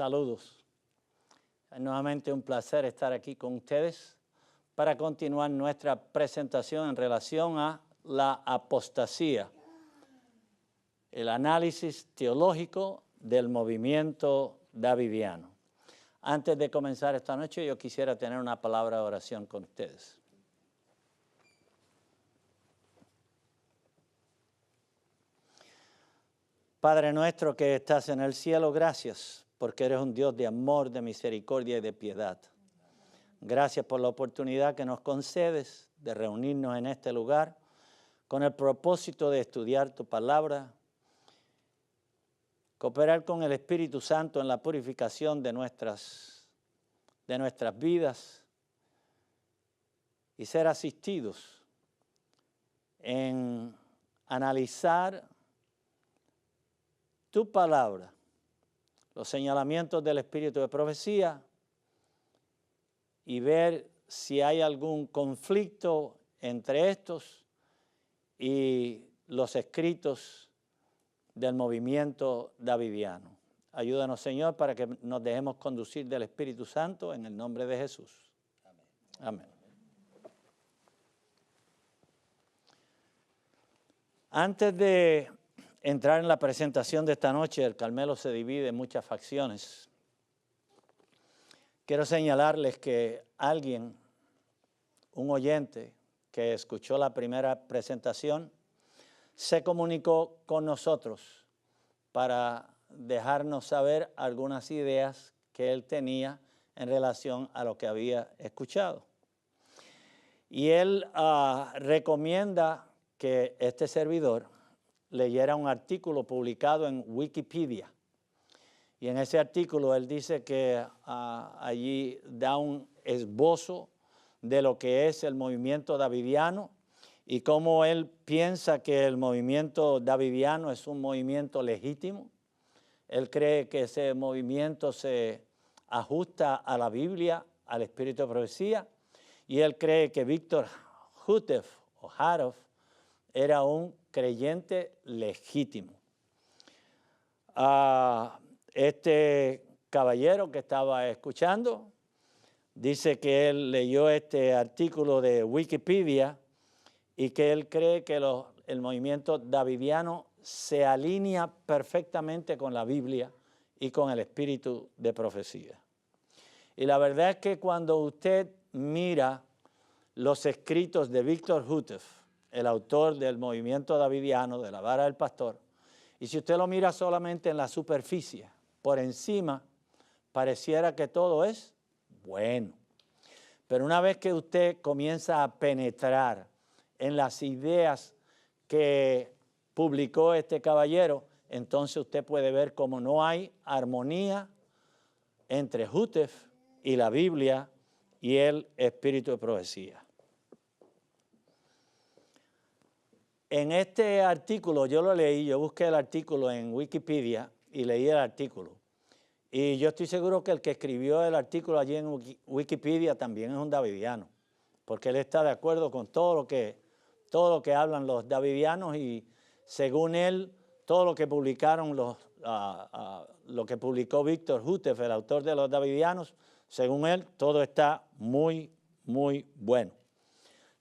Saludos. Es nuevamente un placer estar aquí con ustedes para continuar nuestra presentación en relación a la apostasía, el análisis teológico del movimiento davidiano. Antes de comenzar esta noche, yo quisiera tener una palabra de oración con ustedes. Padre nuestro que estás en el cielo, gracias porque eres un Dios de amor, de misericordia y de piedad. Gracias por la oportunidad que nos concedes de reunirnos en este lugar con el propósito de estudiar tu palabra, cooperar con el Espíritu Santo en la purificación de nuestras vidas y ser asistidos en analizar tu palabra, los señalamientos del Espíritu de profecía y ver si hay algún conflicto entre estos y los escritos del movimiento davidiano. Ayúdanos, Señor, para que nos dejemos conducir del Espíritu Santo en el nombre de Jesús. Amén. Amén. Antes de entrar en la presentación de esta noche, el Carmelo se divide en muchas facciones. Quiero señalarles que alguien, un oyente que escuchó la primera presentación, se comunicó con nosotros para dejarnos saber algunas ideas que él tenía en relación a lo que había escuchado. Y él recomienda que este servidor leyera un artículo publicado en Wikipedia. Y en ese artículo él dice que allí da un esbozo de lo que es el movimiento davidiano y cómo él piensa que el movimiento davidiano es un movimiento legítimo. Él cree que ese movimiento se ajusta a la Biblia, al espíritu de profecía, y él cree que Víctor Houteff o Harov era un creyente legítimo. Este caballero que estaba escuchando dice que él leyó este artículo de Wikipedia y que él cree que el movimiento davidiano se alinea perfectamente con la Biblia y con el espíritu de profecía. Y la verdad es que cuando usted mira los escritos de Víctor Houteff, el autor del movimiento davidiano, de la vara del pastor, y si usted lo mira solamente en la superficie, por encima, pareciera que todo es bueno. Pero una vez que usted comienza a penetrar en las ideas que publicó este caballero, entonces usted puede ver cómo no hay armonía entre Houteff y la Biblia y el espíritu de profecía. En este artículo, yo lo leí, yo busqué el artículo en Wikipedia y leí el artículo. Y yo estoy seguro que el que escribió el artículo allí en Wikipedia también es un davidiano, porque él está de acuerdo con todo lo que hablan los davidianos y según él, todo lo que publicaron lo que publicó Víctor Houteff, el autor de los davidianos, según él, todo está muy, muy bueno.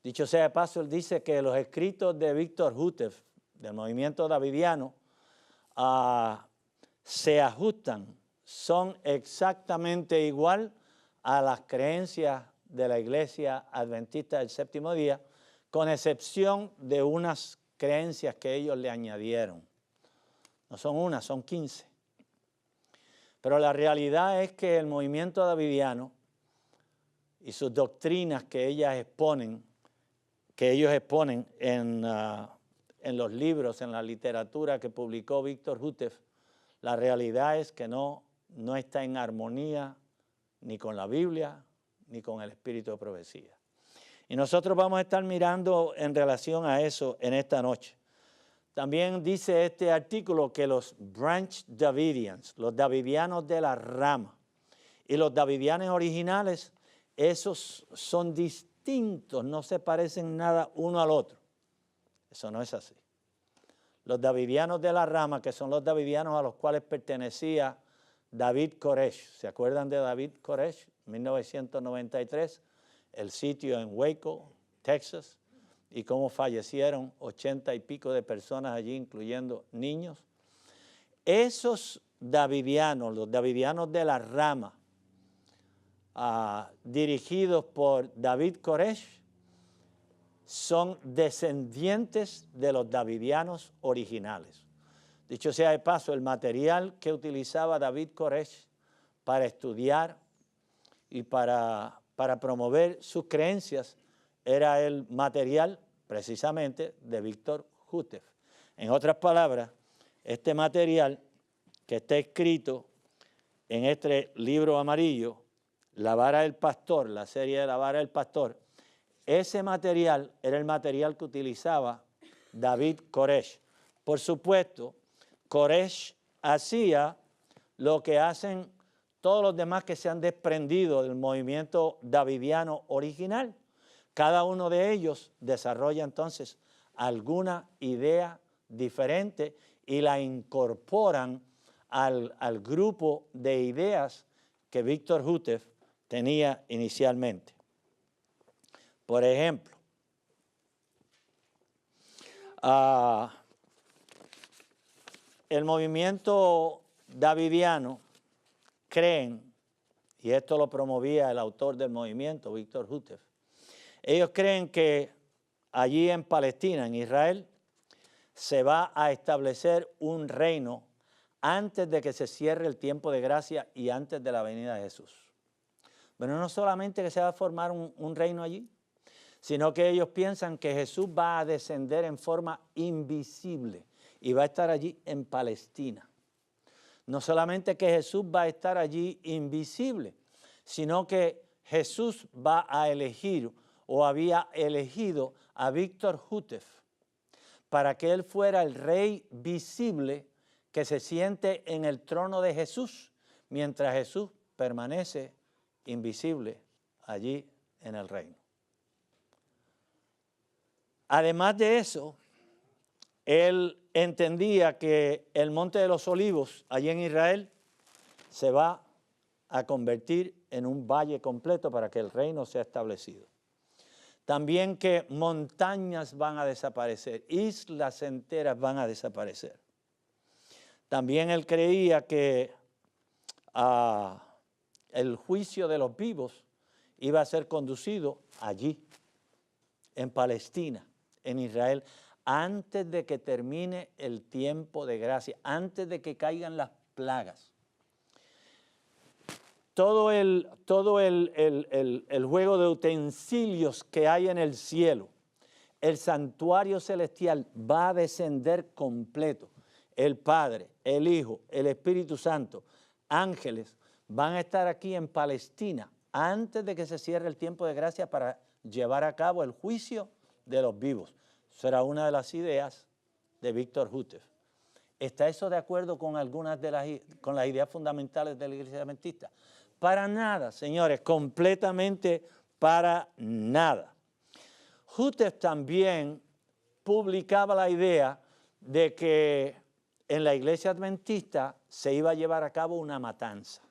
Dicho sea de paso, él dice que los escritos de Víctor Houteff, del movimiento davidiano, se ajustan, son exactamente igual a las creencias de la Iglesia Adventista del Séptimo Día, con excepción de unas creencias que ellos le añadieron. No son unas, son 15. Pero la realidad es que el movimiento davidiano y sus doctrinas que ellos exponen en los libros, en la literatura que publicó Víctor Houteff, la realidad es que no está en armonía ni con la Biblia ni con el espíritu de profecía. Y nosotros vamos a estar mirando en relación a eso en esta noche. También dice este artículo que los Branch Davidians, los davidianos de la rama, y los davidianos originales, esos son distintos, no se parecen nada uno al otro. Eso no es así. Los davidianos de la rama, que son los davidianos a los cuales pertenecía David Koresh. ¿Se acuerdan de David Koresh? 1993, el sitio en Waco, Texas, y cómo fallecieron 80 y pico de personas allí, incluyendo niños. Esos davidianos, los davidianos de la rama, dirigidos por David Koresh, son descendientes de los davidianos originales. Dicho sea de paso, el material que utilizaba David Koresh para estudiar y para promover sus creencias era el material precisamente de Víctor Hútef. En otras palabras, este material que está escrito en este libro amarillo, La Vara del Pastor, la serie de La Vara del Pastor, ese material era el material que utilizaba David Koresh. Por supuesto, Koresh hacía lo que hacen todos los demás que se han desprendido del movimiento davidiano original. Cada uno de ellos desarrolla entonces alguna idea diferente y la incorporan al grupo de ideas que Víctor Hútef tenía inicialmente. Por ejemplo, el movimiento davidiano creen, y esto lo promovía el autor del movimiento, Víctor Hútef, ellos creen que allí en Palestina, en Israel, se va a establecer un reino antes de que se cierre el tiempo de gracia y antes de la venida de Jesús. Pero no solamente que se va a formar un reino allí, sino que ellos piensan que Jesús va a descender en forma invisible y va a estar allí en Palestina. No solamente que Jesús va a estar allí invisible, sino que Jesús va a elegir o había elegido a Víctor Hútef para que él fuera el rey visible que se siente en el trono de Jesús, mientras Jesús permanece invisible allí en el reino. Además de eso, él entendía que el Monte de los Olivos, allí en Israel, se va a convertir en un valle completo para que el reino sea establecido. También que montañas van a desaparecer, islas enteras van a desaparecer. También él creía que el juicio de los vivos iba a ser conducido allí, en Palestina, en Israel, antes de que termine el tiempo de gracia, antes de que caigan las plagas. Todo el juego de utensilios que hay en el cielo, el santuario celestial va a descender completo. El Padre, el Hijo, el Espíritu Santo, ángeles, van a estar aquí en Palestina antes de que se cierre el tiempo de gracia para llevar a cabo el juicio de los vivos. Será una de las ideas de Víctor Hútef. ¿Está eso de acuerdo con algunas de las ideas fundamentales de la Iglesia Adventista? Para nada, señores, completamente para nada. Hútef también publicaba la idea de que en la Iglesia Adventista se iba a llevar a cabo una matanza.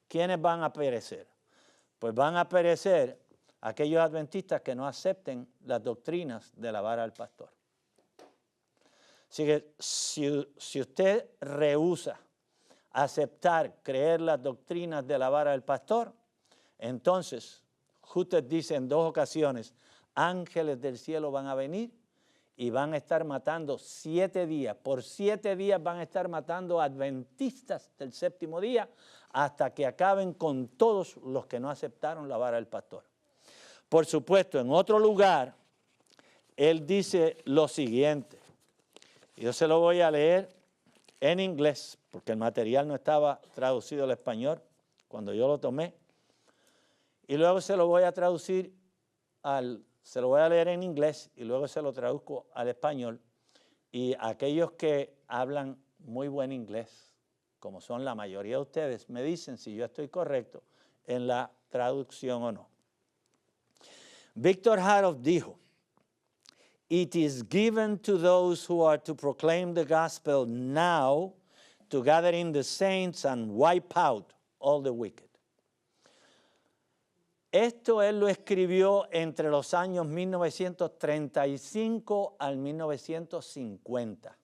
¿Quiénes van a perecer? Pues van a perecer aquellos adventistas que no acepten las doctrinas de la vara del pastor. Así que si usted rehúsa aceptar, creer las doctrinas de la vara del pastor, entonces, Hútef dice en 2 ocasiones, ángeles del cielo van a venir y van a estar matando 7 días. Por 7 días van a estar matando adventistas del 7º día hasta que acaben con todos los que no aceptaron la vara del pastor. Por supuesto, en otro lugar, él dice lo siguiente. Yo se lo voy a leer en inglés, porque el material no estaba traducido al español cuando yo lo tomé. Y luego se lo voy a traducir se lo voy a leer en inglés y luego se lo traduzco al español. Y aquellos que hablan muy buen inglés, como son la mayoría de ustedes, me dicen si yo estoy correcto en la traducción o no. Víctor Hútef dijo, "It is given to those who are to proclaim the gospel now to gather in the saints and wipe out all the wicked. Esto él lo escribió entre los años 1935 al 1950.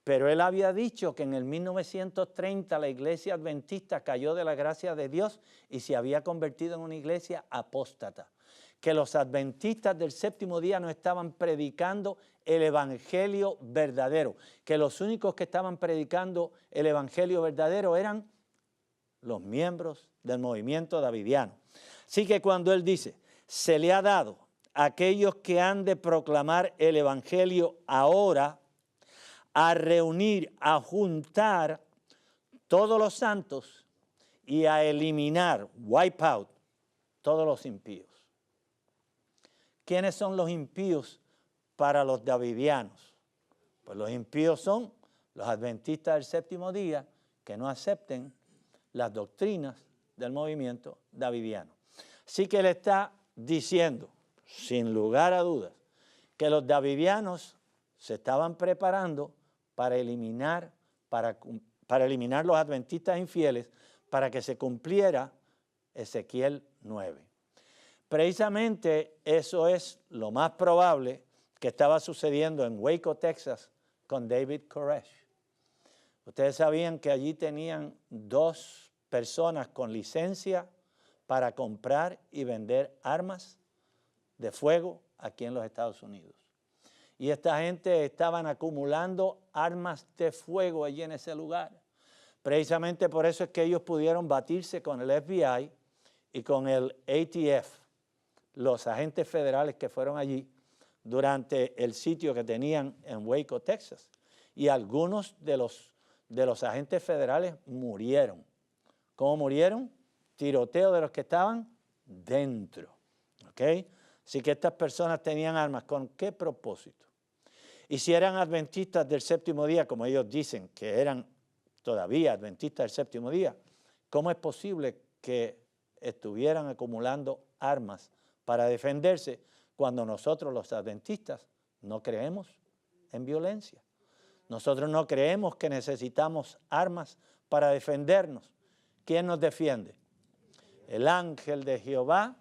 Pero él había dicho que en el 1930 la iglesia adventista cayó de la gracia de Dios y se había convertido en una iglesia apóstata. Que los adventistas del séptimo día no estaban predicando el evangelio verdadero. Que los únicos que estaban predicando el evangelio verdadero eran los miembros del movimiento davidiano. Así que cuando él dice, se le ha dado a aquellos que han de proclamar el evangelio ahora, a reunir, a juntar todos los santos y a eliminar, wipe out, todos los impíos. ¿Quiénes son los impíos para los davidianos? Pues los impíos son los adventistas del séptimo día que no acepten las doctrinas del movimiento davidiano. Así que él está diciendo, sin lugar a dudas, que los davidianos se estaban preparando para eliminar los adventistas infieles para que se cumpliera Ezequiel 9. Precisamente eso es lo más probable que estaba sucediendo en Waco, Texas, con David Koresh. Ustedes sabían que allí tenían 2 personas con licencia para comprar y vender armas de fuego aquí en los Estados Unidos. Y esta gente estaban acumulando armas de fuego allí en ese lugar. Precisamente por eso es que ellos pudieron batirse con el FBI y con el ATF, los agentes federales que fueron allí durante el sitio que tenían en Waco, Texas. Y algunos de los agentes federales murieron. ¿Cómo murieron? Tiroteo de los que estaban dentro. ¿Ok? Así que estas personas tenían armas. ¿Con qué propósito? Y si eran adventistas del séptimo día, como ellos dicen que eran todavía adventistas del séptimo día, ¿cómo es posible que estuvieran acumulando armas para defenderse cuando nosotros los adventistas no creemos en violencia? Nosotros no creemos que necesitamos armas para defendernos. ¿Quién nos defiende? El ángel de Jehová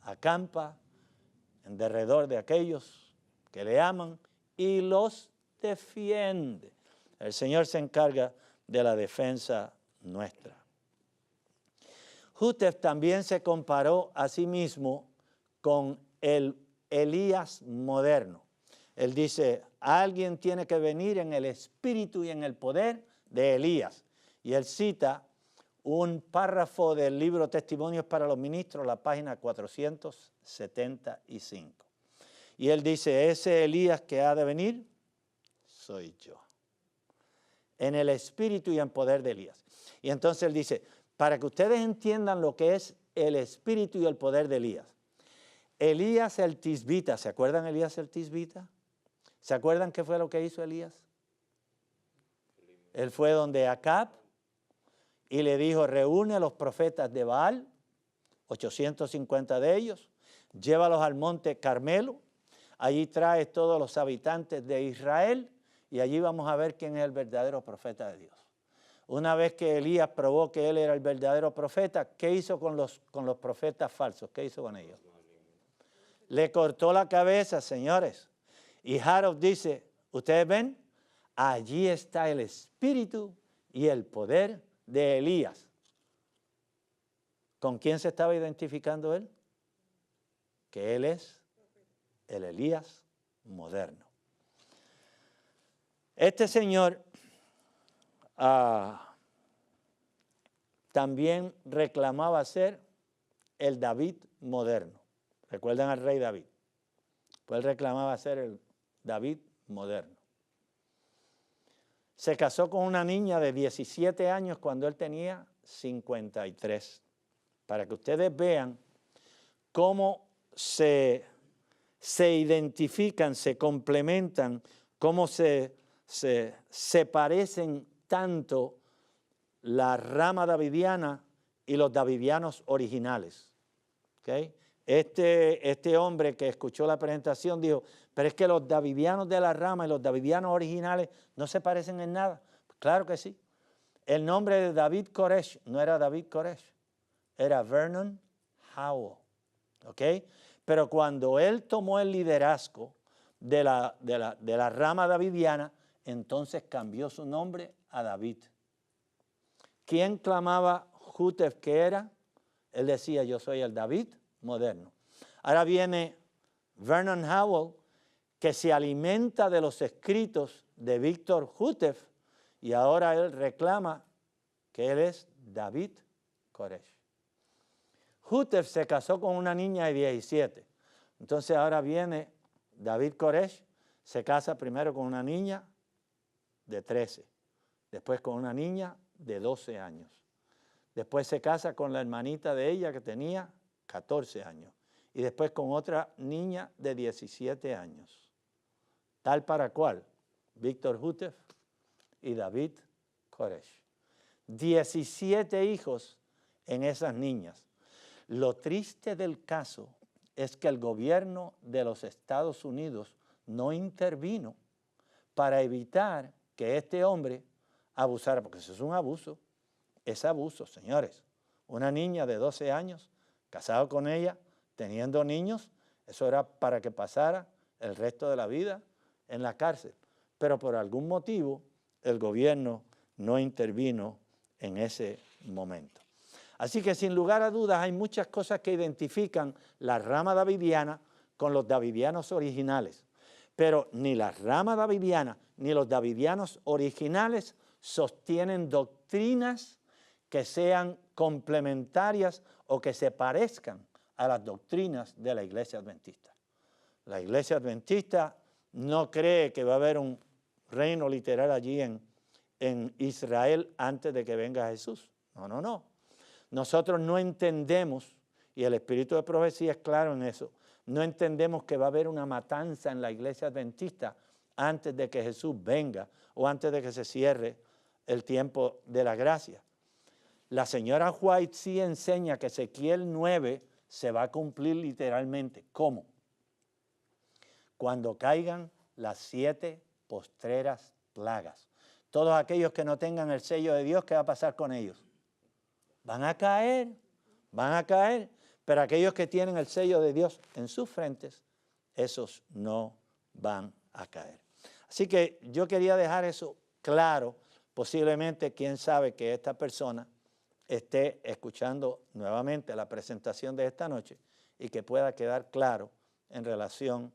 acampa en derredor de aquellos que le aman y los defiende. El Señor se encarga de la defensa nuestra. Hutef también se comparó a sí mismo con el Elías moderno. Él dice, alguien tiene que venir en el espíritu y en el poder de Elías. Y él cita un párrafo del libro Testimonios para los Ministros, la página 475. Y él dice, ese Elías que ha de venir, soy yo. En el espíritu y en poder de Elías. Y entonces él dice, para que ustedes entiendan lo que es el espíritu y el poder de Elías. Elías el Tisbita, ¿se acuerdan Elías el Tisbita? ¿Se acuerdan qué fue lo que hizo Elías? Él fue donde Acab y le dijo, reúne a los profetas de Baal, 850 de ellos, llévalos al monte Carmelo, allí traes todos los habitantes de Israel y allí vamos a ver quién es el verdadero profeta de Dios. Una vez que Elías probó que él era el verdadero profeta, ¿qué hizo con los profetas falsos? ¿Qué hizo con ellos? Le cortó la cabeza, señores. Y Harold dice, ¿ustedes ven? Allí está el espíritu y el poder de Elías. ¿Con quién se estaba identificando él? Que él es el Elías moderno. Este señor también reclamaba ser el David moderno. ¿Recuerdan al rey David? Pues él reclamaba ser el David moderno. Se casó con una niña de 17 años cuando él tenía 53. Para que ustedes vean cómo se identifican, se complementan, cómo se parecen tanto la rama davidiana y los davidianos originales. ¿Okay? Este hombre que escuchó la presentación dijo, pero es que los davidianos de la rama y los davidianos originales no se parecen en nada. Claro que sí. El nombre de David Koresh no era David Koresh, era Vernon Howell, ¿ok? Pero cuando él tomó el liderazgo de la rama davidiana, entonces cambió su nombre a David. ¿Quién clamaba Jútef que era? Él decía, yo soy el David moderno. Ahora viene Vernon Howell, que se alimenta de los escritos de Víctor Jútef, y ahora él reclama que él es David Koresh. Jútef se casó con una niña de 17. Entonces ahora viene David Koresh, se casa primero con una niña de 13, después con una niña de 12 años. Después se casa con la hermanita de ella que tenía 14 años. Y después con otra niña de 17 años. Tal para cual, Víctor Jútef y David Koresh. 17 hijos en esas niñas. Lo triste del caso es que el gobierno de los Estados Unidos no intervino para evitar que este hombre abusara, porque eso es un abuso. Es abuso, señores. Una niña de 12 años, casado con ella, teniendo niños, eso era para que pasara el resto de la vida en la cárcel. Pero por algún motivo el gobierno no intervino en ese momento. Así que sin lugar a dudas hay muchas cosas que identifican la rama davidiana con los davidianos originales. Pero ni la rama davidiana ni los davidianos originales sostienen doctrinas que sean complementarias o que se parezcan a las doctrinas de la Iglesia Adventista. La Iglesia Adventista no cree que va a haber un reino literal allí en Israel antes de que venga Jesús. No, no, no. Nosotros no entendemos, y el espíritu de profecía es claro en eso, no entendemos que va a haber una matanza en la Iglesia Adventista antes de que Jesús venga o antes de que se cierre el tiempo de la gracia. La señora White sí enseña que Ezequiel 9 se va a cumplir literalmente. ¿Cómo? Cuando caigan las 7 postreras plagas. Todos aquellos que no tengan el sello de Dios, ¿qué va a pasar con ellos? Van a caer, pero aquellos que tienen el sello de Dios en sus frentes, esos no van a caer. Así que yo quería dejar eso claro. Posiblemente, quién sabe que esta persona esté escuchando nuevamente la presentación de esta noche y que pueda quedar claro en relación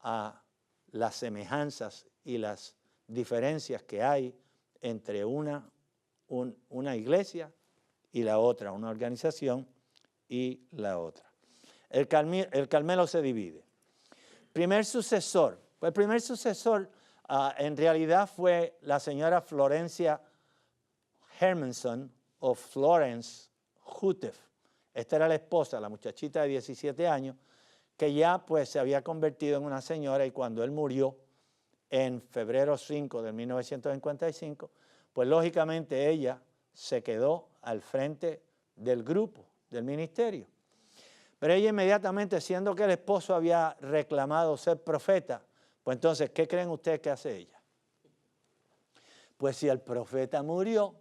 a las semejanzas y las diferencias que hay entre una iglesia y la otra, una organización y la otra. El Carmelo se divide. Primer sucesor. El primer sucesor en realidad fue la señora Florencia Hermanson o Florence Jútef. Esta era la esposa, la muchachita de 17 años, que ya pues se había convertido en una señora, y cuando él murió en febrero 5 de 1955, pues lógicamente ella se quedó al frente del grupo, del ministerio. Pero ella inmediatamente, siendo que el esposo había reclamado ser profeta, pues entonces, ¿qué creen ustedes que hace ella? Pues si el profeta murió,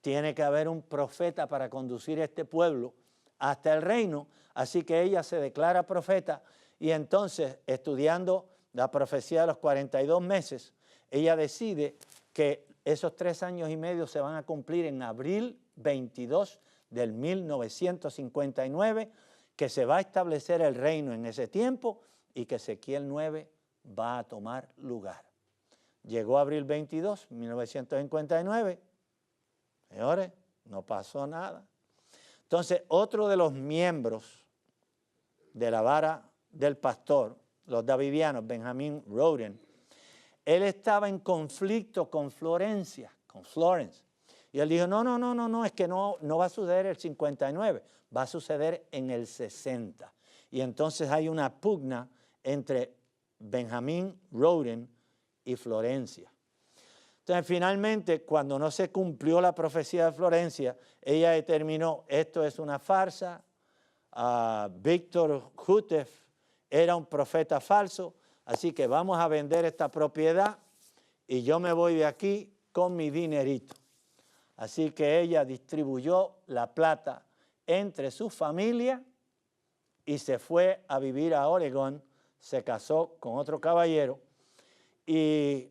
tiene que haber un profeta para conducir a este pueblo hasta el reino. Así que ella se declara profeta, y entonces, estudiando la profecía de los 42 meses, ella decide que esos 3 años y medio se van a cumplir en abril 22 del 1959, que se va a establecer el reino en ese tiempo y que Ezequiel 9 va a tomar lugar. Llegó abril 22, 1959, señores, no pasó nada. Entonces, otro de los miembros de la vara del pastor, los davidianos, Benjamin Roden, él estaba en conflicto con Florence. Y él dijo, no, es que no va a suceder el 59, va a suceder en el 60. Y entonces hay una pugna entre Benjamin Roden y Florencia. Entonces, finalmente, cuando no se cumplió la profecía de Florencia, ella determinó, esto es una farsa, Víctor Jútef era un profeta falso, así que vamos a vender esta propiedad y yo me voy de aquí con mi dinerito. Así que ella distribuyó la plata entre su familia y se fue a vivir a Oregón, se casó con otro caballero y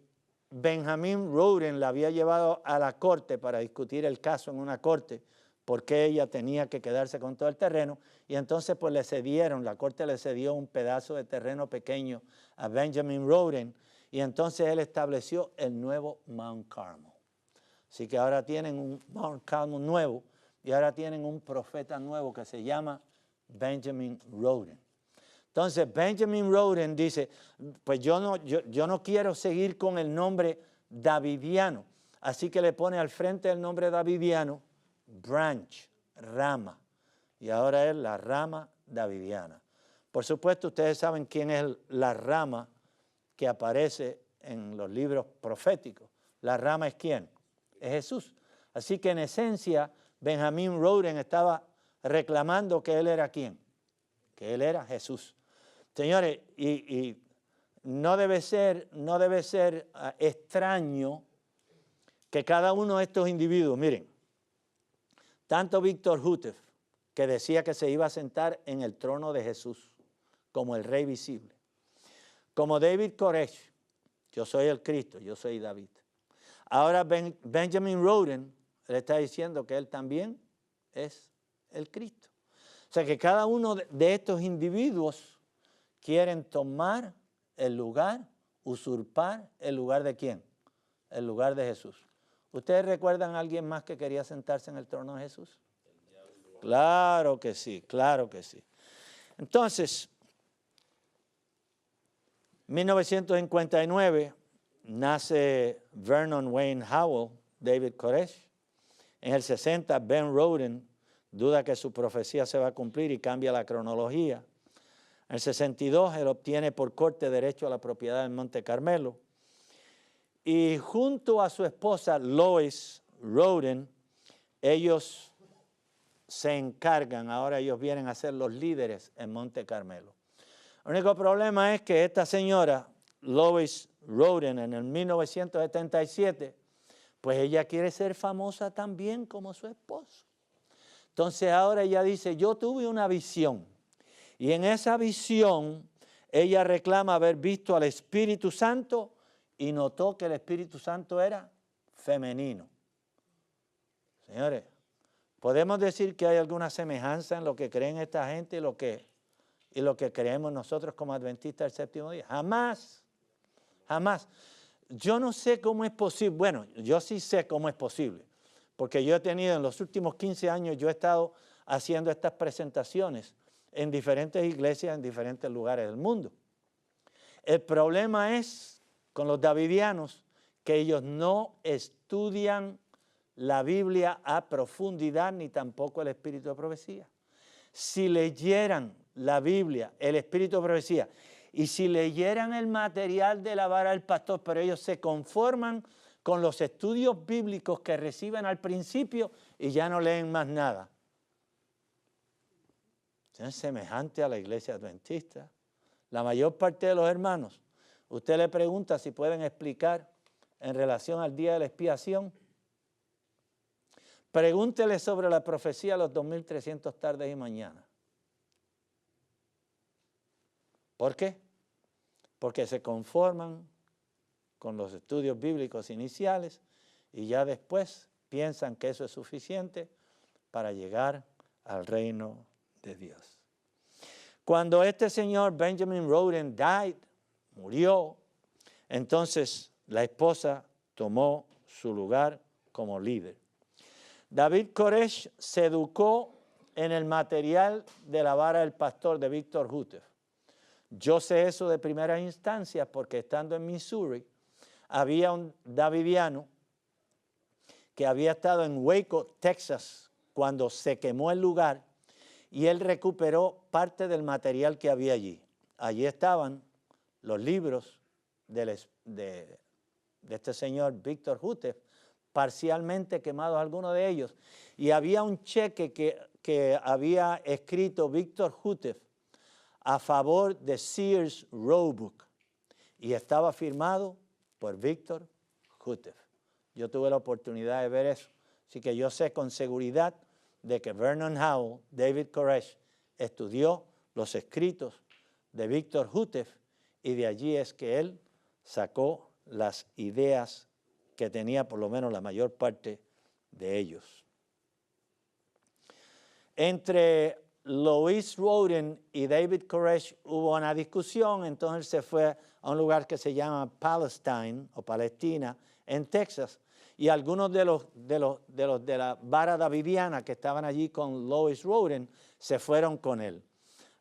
Benjamin Roden la había llevado a la corte para discutir el caso en una corte porque ella tenía que quedarse con todo el terreno y entonces pues la corte le cedió un pedazo de terreno pequeño a Benjamin Roden y entonces él estableció el nuevo Mount Carmel. Así que ahora tienen un Mount Carmel nuevo y ahora tienen un profeta nuevo que se llama Benjamin Roden. Entonces Benjamin Roden dice, pues yo no quiero seguir con el nombre davidiano, así que le pone al frente del nombre davidiano branch, rama, y ahora es la rama davidiana. Por supuesto, ustedes saben quién es la rama que aparece en los libros proféticos. La rama es ¿quién? Es Jesús. Así que en esencia, Benjamin Roden estaba reclamando que él era ¿quién? Que él era Jesús. Señores, y no debe ser extraño que cada uno de estos individuos, miren, tanto Víctor Houteff, que decía que se iba a sentar en el trono de Jesús como el rey visible, como David Koresh, yo soy el Cristo, yo soy David. Ahora Benjamin Roden le está diciendo que él también es el Cristo. O sea que cada uno de estos individuos quieren tomar el lugar, usurpar el lugar de ¿quién? El lugar de Jesús. ¿Ustedes recuerdan a alguien más que quería sentarse en el trono de Jesús? Claro que sí, claro que sí. Entonces, 1959 nace Vernon Wayne Howell, David Koresh. En el 60, Ben Roden duda que su profecía se va a cumplir y cambia la cronología. En el 62, él obtiene por corte derecho a la propiedad del Monte Carmelo. Y junto a su esposa Lois Roden, ellos se encargan, ahora ellos vienen a ser los líderes en Monte Carmelo. El único problema es que esta señora, Lois Roden, en el 1977, pues ella quiere ser famosa también como su esposo. Entonces ahora ella dice, yo tuve una visión. Y en esa visión ella reclama haber visto al Espíritu Santo y notó que el Espíritu Santo era femenino. Señores, podemos decir que hay alguna semejanza en lo que creen esta gente y lo que creemos nosotros como adventistas del séptimo día. Jamás, jamás. Yo no sé cómo es posible, bueno, yo sí sé cómo es posible, porque yo he tenido en los últimos 15 años, yo he estado haciendo estas presentaciones en diferentes iglesias, en diferentes lugares del mundo. El problema es con los davidianos que ellos no estudian la Biblia a profundidad ni tampoco el espíritu de profecía. Si leyeran la Biblia, el espíritu de profecía, y si leyeran el material de la vara del pastor, pero ellos se conforman con los estudios bíblicos que reciben al principio y ya no leen más nada. Es semejante a la iglesia adventista. La mayor parte de los hermanos, usted le pregunta si pueden explicar en relación al día de la expiación. Pregúntele sobre la profecía de los 2300 tardes y mañanas. ¿Por qué? Porque se conforman con los estudios bíblicos iniciales y ya después piensan que eso es suficiente para llegar al reino de Dios. Cuando este señor Benjamin Roden murió, entonces la esposa tomó su lugar como líder. David Koresh se educó en el material de la vara del pastor de Víctor Houteff. Yo sé eso de primera instancia porque estando en Missouri había un davidiano que había estado en Waco, Texas, cuando se quemó el lugar y él recuperó parte del material que había allí. Allí estaban los libros de este señor Víctor Houteff, parcialmente quemados algunos de ellos. Y había un cheque que había escrito Víctor Houteff a favor de Sears Roebuck y estaba firmado por Víctor Houteff. Yo tuve la oportunidad de ver eso. Así que yo sé con seguridad de que Vernon Howell, David Koresh, estudió los escritos de Víctor Houteff y de allí es que él sacó las ideas que tenía por lo menos la mayor parte de ellos. Entre Louis Roden y David Koresh hubo una discusión, entonces él se fue a un lugar que se llama Palestine o Palestina en Texas y algunos de los de la vara davidiana que estaban allí con Louis Roden se fueron con él.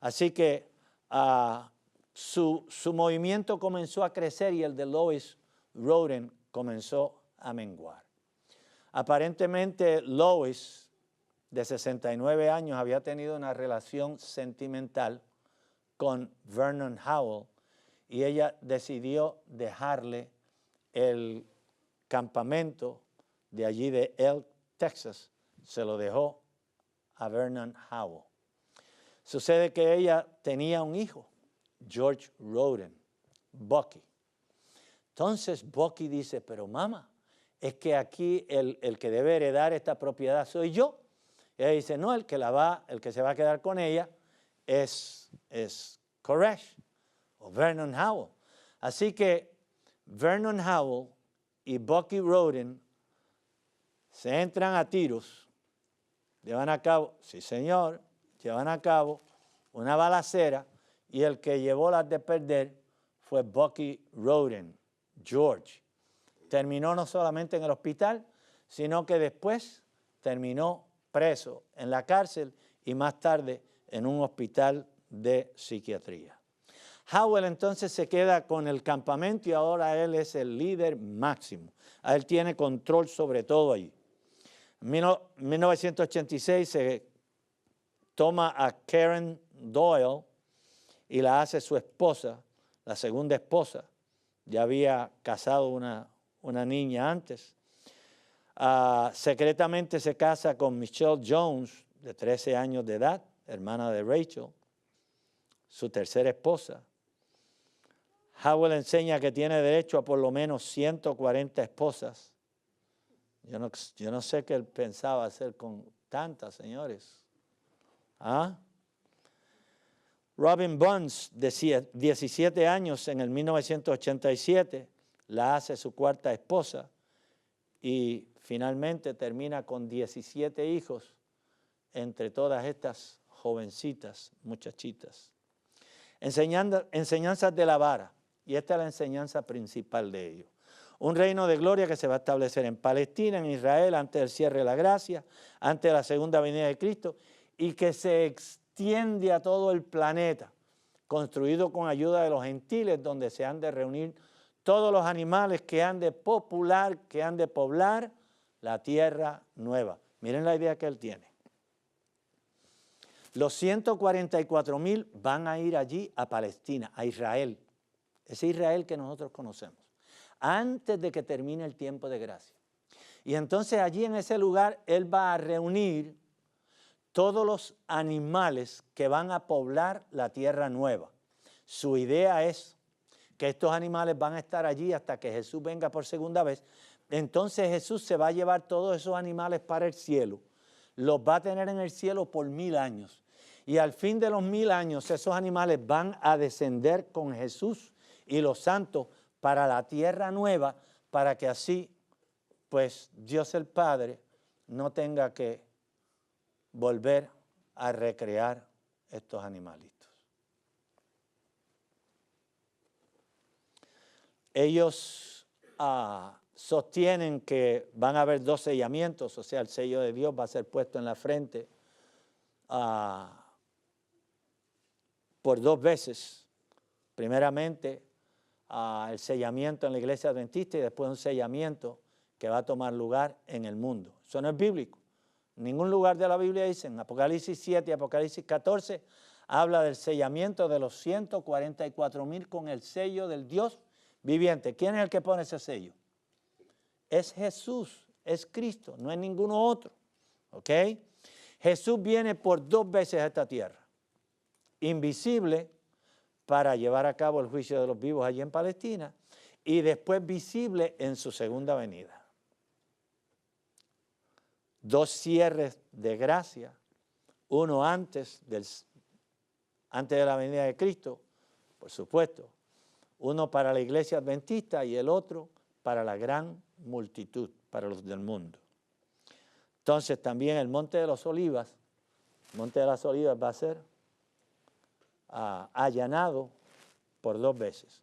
Así que su movimiento comenzó a crecer y el de Louis Roden comenzó a menguar. Aparentemente Louis, de 69 años, había tenido una relación sentimental con Vernon Howell y ella decidió dejarle el campamento de allí de Elk, Texas, se lo dejó a Vernon Howell. Sucede que ella tenía un hijo, George Roden, Bucky. Entonces Bucky dice, pero mamá, es que aquí el que debe heredar esta propiedad soy yo. Y ella dice, no, el que se va a quedar con ella es Koresh o Vernon Howell. Así que Vernon Howell y Bucky Roden se entran a tiros, llevan a cabo, sí señor, llevan a cabo una balacera y el que llevó las de perder fue Bucky Roden, George. Terminó no solamente en el hospital, sino que después terminó preso en la cárcel y más tarde en un hospital de psiquiatría. Howell entonces se queda con el campamento y ahora él es el líder máximo. Él tiene control sobre todo allí. En 1986 se toma a Karen Doyle y la hace su esposa, la segunda esposa. Ya había casado una niña antes. Secretamente se casa con Michelle Jones, de 13 años de edad, hermana de Rachel, su tercera esposa. Howell enseña que tiene derecho a por lo menos 140 esposas. Yo no sé qué él pensaba hacer con tantas, señores. Robin Burns, de 17 años, en el 1987, la hace su cuarta esposa y finalmente termina con 17 hijos entre todas estas jovencitas, muchachitas. Enseñanzas de la vara, y esta es la enseñanza principal de ellos. Un reino de gloria que se va a establecer en Palestina, en Israel, antes del cierre de la gracia, antes de la segunda venida de Cristo, y que se extiende a todo el planeta, construido con ayuda de los gentiles, donde se han de reunir todos los animales que han de poblar la tierra nueva. Miren la idea que él tiene. Los 144,000 van a ir allí a Palestina, a Israel. Ese Israel que nosotros conocemos, antes de que termine el tiempo de gracia. Y entonces allí en ese lugar él va a reunir todos los animales que van a poblar la tierra nueva. Su idea es que estos animales van a estar allí hasta que Jesús venga por segunda vez. Entonces Jesús se va a llevar todos esos animales para el cielo, los va a tener en el cielo por 1000 años. Y al fin de los 1000 años esos animales van a descender con Jesús y los santos para la tierra nueva, para que así, pues, Dios el Padre no tenga que volver a recrear estos animalitos. Ellos sostienen que van a haber 2 sellamientos, o sea, el sello de Dios va a ser puesto en la frente por 2 veces. Primeramente, el sellamiento en la iglesia adventista y después un sellamiento que va a tomar lugar en el mundo. Eso no es bíblico. En ningún lugar de la Biblia dice, en Apocalipsis 7 y Apocalipsis 14, habla del sellamiento de los 144,000 con el sello del Dios viviente. ¿Quién es el que pone ese sello? Es Jesús, es Cristo, no es ninguno otro. ¿Ok? Jesús viene por 2 veces a esta tierra, invisible para llevar a cabo el juicio de los vivos allí en Palestina y después visible en su segunda venida. 2 cierres de gracia, uno antes de la venida de Cristo, por supuesto, uno para la iglesia adventista y el otro para la gran multitud, para los del mundo. Entonces también el Monte de las Olivas va a ser allanado por 2 veces.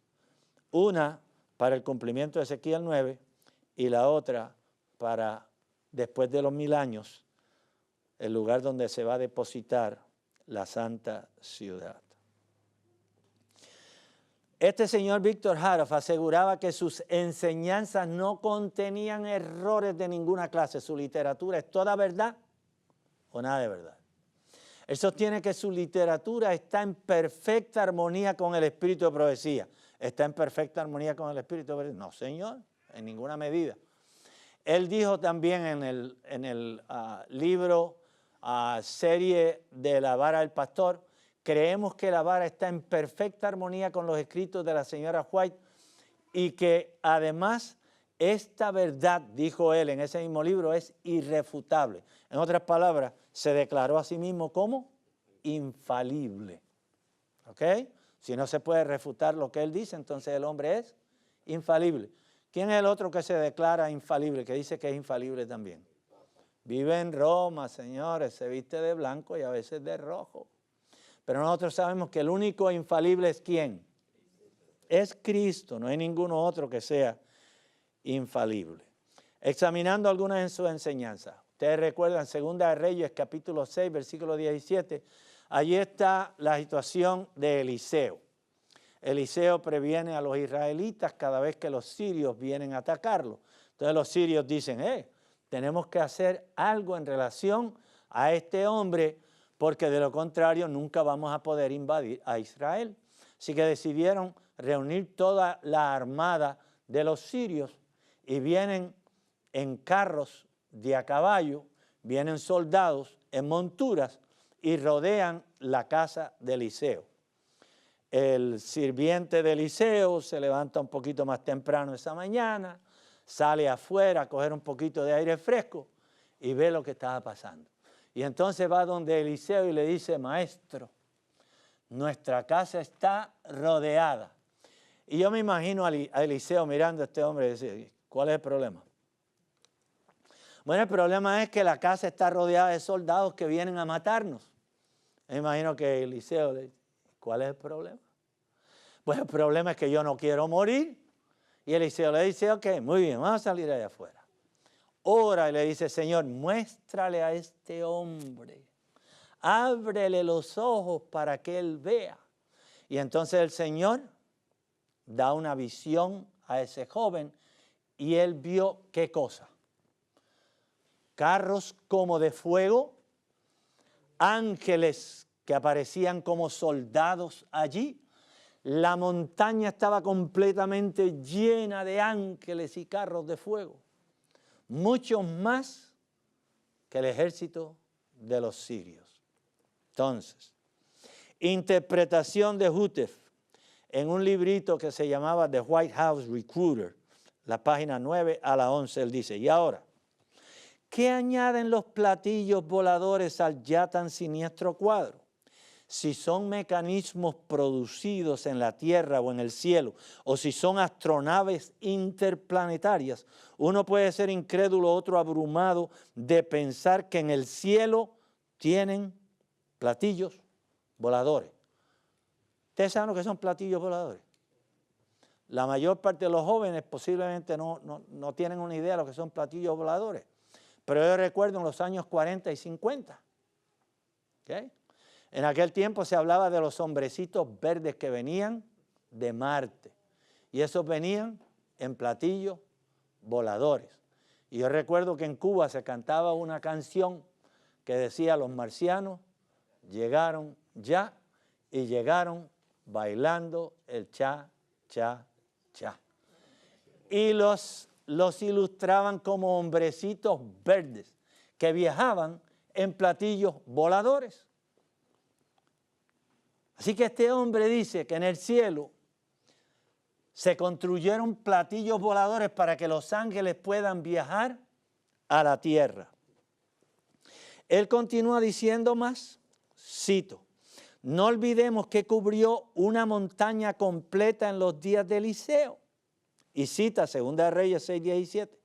Una para el cumplimiento de Ezequiel 9 y la otra para, después de los 1000 años, el lugar donde se va a depositar la santa ciudad. Este señor Víctor Haroff aseguraba que sus enseñanzas no contenían errores de ninguna clase. Su literatura es toda verdad o nada de verdad. Él sostiene que su literatura está en perfecta armonía con el espíritu de profecía. ¿Está en perfecta armonía con el espíritu de profecía? No, señor, en ninguna medida. Él dijo también en el libro, serie de La Vara del Pastor, creemos que la vara está en perfecta armonía con los escritos de la señora White y que además esta verdad, dijo él en ese mismo libro, es irrefutable. En otras palabras, se declaró a sí mismo como infalible. ¿Ok? Si no se puede refutar lo que él dice, entonces el hombre es infalible. ¿Quién es el otro que se declara infalible, que dice que es infalible también? Vive en Roma, señores, se viste de blanco y a veces de rojo. Pero nosotros sabemos que el único infalible es ¿quién? Es Cristo, no hay ninguno otro que sea infalible. Examinando algunas de sus enseñanzas. Ustedes recuerdan 2 de Reyes, capítulo 6, versículo 17. Allí está la situación de Eliseo. Eliseo previene a los israelitas cada vez que los sirios vienen a atacarlo. Entonces los sirios dicen, tenemos que hacer algo en relación a este hombre, porque de lo contrario nunca vamos a poder invadir a Israel. Así que decidieron reunir toda la armada de los sirios y vienen en carros de a caballo, vienen soldados en monturas y rodean la casa de Eliseo. El sirviente de Eliseo se levanta un poquito más temprano esa mañana, sale afuera a coger un poquito de aire fresco y ve lo que estaba pasando. Y entonces va donde Eliseo y le dice, maestro, nuestra casa está rodeada. Y yo me imagino a Eliseo mirando a este hombre y decir, ¿cuál es el problema? Bueno, el problema es que la casa está rodeada de soldados que vienen a matarnos. Me imagino que Eliseo le dice, ¿cuál es el problema? Pues el problema es que yo no quiero morir. Y Eliseo le dice, ok, muy bien, vamos a salir allá afuera. Ora y le dice, Señor, muéstrale a este hombre, ábrele los ojos para que él vea. Y entonces el Señor da una visión a ese joven y él vio, ¿qué cosa? Carros como de fuego, ángeles que aparecían como soldados allí. La montaña estaba completamente llena de ángeles y carros de fuego. Muchos más que el ejército de los sirios. Entonces, interpretación de Hutef en un librito que se llamaba The White House Recruiter, la página 9 a la 11, él dice, y ahora, ¿qué añaden los platillos voladores al ya tan siniestro cuadro? Si son mecanismos producidos en la tierra o en el cielo, o si son astronaves interplanetarias, uno puede ser incrédulo, otro abrumado de pensar que en el cielo tienen platillos voladores. ¿Ustedes saben lo que son platillos voladores? La mayor parte de los jóvenes posiblemente no tienen una idea de lo que son platillos voladores, pero yo recuerdo en los años 40 y 50, ¿okay? En aquel tiempo se hablaba de los hombrecitos verdes que venían de Marte. Y esos venían en platillos voladores. Y yo recuerdo que en Cuba se cantaba una canción que decía, los marcianos llegaron ya y llegaron bailando el cha, cha, cha. Y los ilustraban como hombrecitos verdes que viajaban en platillos voladores. Así que este hombre dice que en el cielo se construyeron platillos voladores para que los ángeles puedan viajar a la tierra. Él continúa diciendo más, cito, no olvidemos que cubrió una montaña completa en los días de Eliseo. Y cita 2 Reyes 6:17.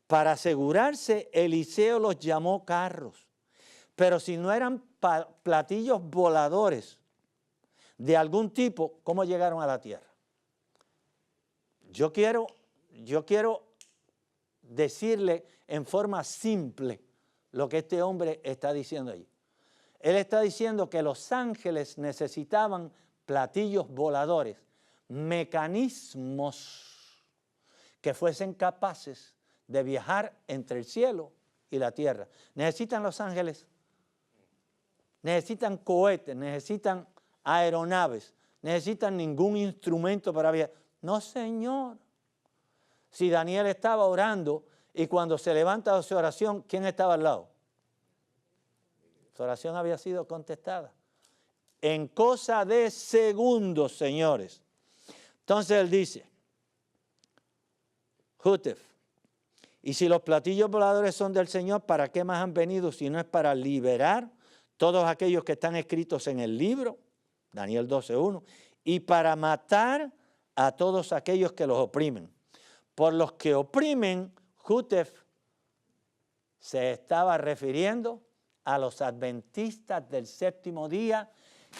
Para asegurarse, Eliseo los llamó carros. Pero si no eran platillos voladores de algún tipo, ¿cómo llegaron a la tierra? Yo quiero decirle en forma simple lo que este hombre está diciendo allí. Él está diciendo que los ángeles necesitaban platillos voladores, mecanismos que fuesen capaces de viajar entre el cielo y la tierra. ¿Necesitan los ángeles? ¿Necesitan cohetes? ¿Necesitan aeronaves? ¿Necesitan ningún instrumento para viajar? No, Señor. Si Daniel estaba orando y cuando se levanta de su oración, ¿quién estaba al lado? Su oración había sido contestada. En cosa de segundos, señores. Entonces él dice, Hutef, y si los platillos voladores son del Señor, ¿para qué más han venido si no es para liberar todos aquellos que están escritos en el libro? Daniel 12:1. Y para matar a todos aquellos que los oprimen. Por los que oprimen, Hutef se estaba refiriendo a los adventistas del séptimo día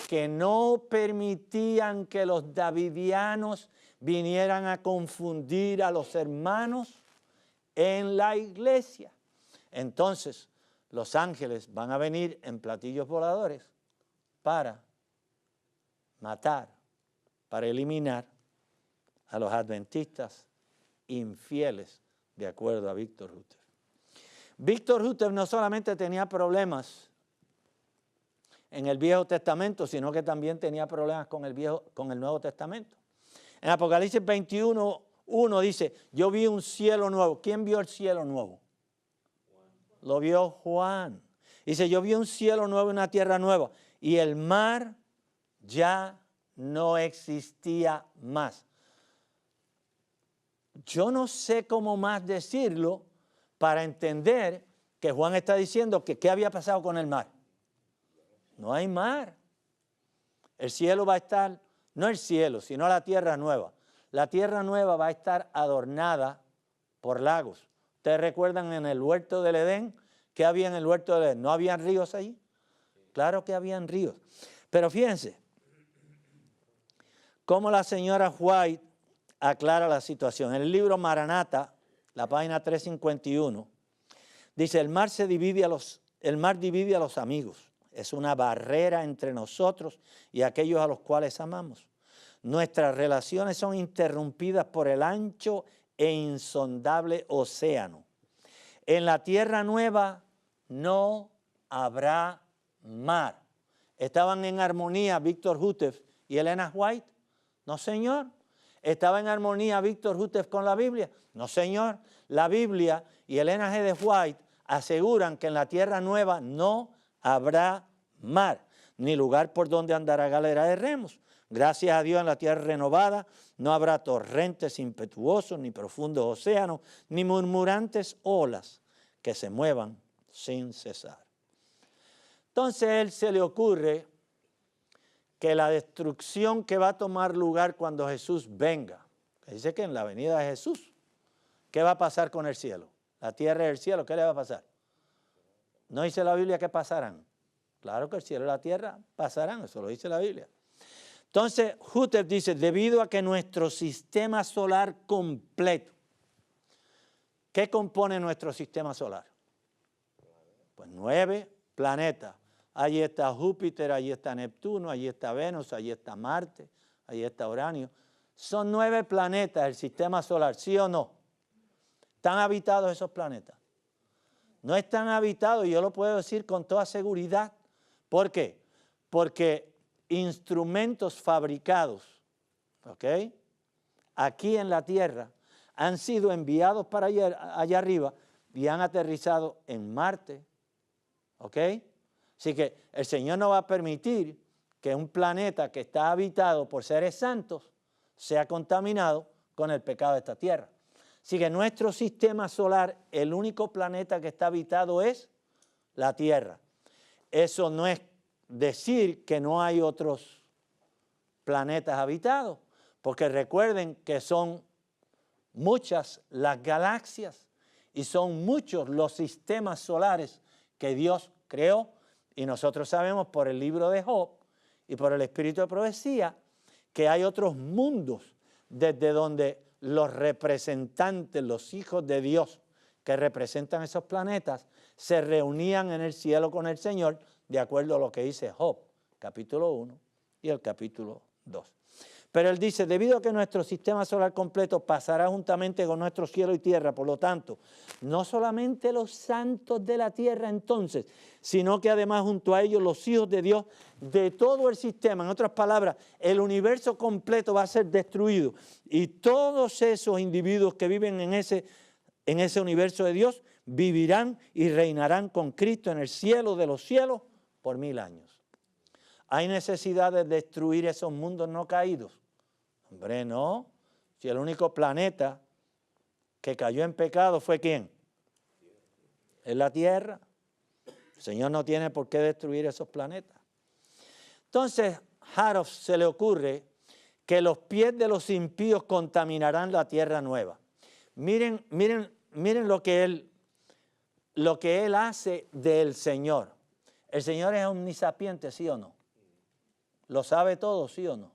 que no permitían que los davidianos vinieran a confundir a los hermanos en la iglesia. Entonces, los ángeles van a venir en platillos voladores para matar, para eliminar a los adventistas infieles, de acuerdo a Víctor Hutef. Víctor Hutef no solamente tenía problemas en el Viejo Testamento, sino que también tenía problemas con el Nuevo Testamento. En Apocalipsis 21:1 dice, yo vi un cielo nuevo. ¿Quién vio el cielo nuevo? Lo vio Juan. Dice, yo vi un cielo nuevo y una tierra nueva. Y el mar ya no existía más. Yo no sé cómo más decirlo para entender que Juan está diciendo que ¿qué había pasado con el mar? No hay mar. El cielo va a estar, no el cielo, sino la tierra nueva. La tierra nueva va a estar adornada por lagos. ¿Ustedes recuerdan en el huerto del Edén? ¿Qué había en el huerto del Edén? ¿No habían ríos allí? Claro que habían ríos. Pero fíjense, cómo la señora White aclara la situación. En el libro Maranata, la página 351, dice, el mar divide a los amigos. Es una barrera entre nosotros y aquellos a los cuales amamos. Nuestras relaciones son interrumpidas por el ancho e insondable océano. En la tierra nueva no habrá mar. ¿Estaban en armonía Víctor Hutef y Elena White? No, señor. ¿Estaba en armonía Víctor Hutef con la Biblia? No, señor. La Biblia y Elena G. de White aseguran que en la tierra nueva no habrá mar, ni lugar por donde andará galera de remos. Gracias a Dios en la tierra renovada no habrá torrentes impetuosos, ni profundos océanos, ni murmurantes olas que se muevan sin cesar. Entonces a él se le ocurre que la destrucción que va a tomar lugar cuando Jesús venga, que dice que en la venida de Jesús, ¿qué va a pasar con el cielo? La tierra y el cielo, ¿qué le va a pasar? ¿No dice la Biblia que pasarán? Claro que el cielo y la tierra pasarán, eso lo dice la Biblia. Entonces, Hutef dice, debido a que nuestro sistema solar completo, ¿qué compone nuestro sistema solar? Pues 9 planetas. Allí está Júpiter, allí está Neptuno, allí está Venus, allí está Marte, allí está Uranio. Son 9 planetas del sistema solar, ¿sí o no? ¿Están habitados esos planetas? No están habitados, y yo lo puedo decir con toda seguridad. ¿Por qué? Porque instrumentos fabricados, ¿ok?, aquí en la Tierra han sido enviados para allá arriba y han aterrizado en Marte, ¿ok? Así que el Señor no va a permitir que un planeta que está habitado por seres santos sea contaminado con el pecado de esta tierra. Así que nuestro sistema solar, el único planeta que está habitado es la tierra. Eso no es decir que no hay otros planetas habitados, porque recuerden que son muchas las galaxias y son muchos los sistemas solares que Dios creó, y nosotros sabemos por el libro de Job y por el espíritu de profecía que hay otros mundos desde donde los representantes, los hijos de Dios que representan esos planetas, se reunían en el cielo con el Señor, de acuerdo a lo que dice Job, capítulo 1 y el capítulo 2. Pero él dice, debido a que nuestro sistema solar completo pasará juntamente con nuestro cielo y tierra, por lo tanto, no solamente los santos de la tierra entonces, sino que además junto a ellos los hijos de Dios de todo el sistema. En otras palabras, el universo completo va a ser destruido y todos esos individuos que viven en ese universo de Dios vivirán y reinarán con Cristo en el cielo de los cielos por 1000 años. ¿Hay necesidad de destruir esos mundos no caídos? Hombre, no. Si el único planeta que cayó en pecado fue ¿quién? Es la tierra. El Señor no tiene por qué destruir esos planetas. Entonces, Harold se le ocurre que los pies de los impíos contaminarán la tierra nueva. Miren lo que él hace del Señor. ¿El Señor es omnisapiente, sí o no? ¿Lo sabe todo, sí o no?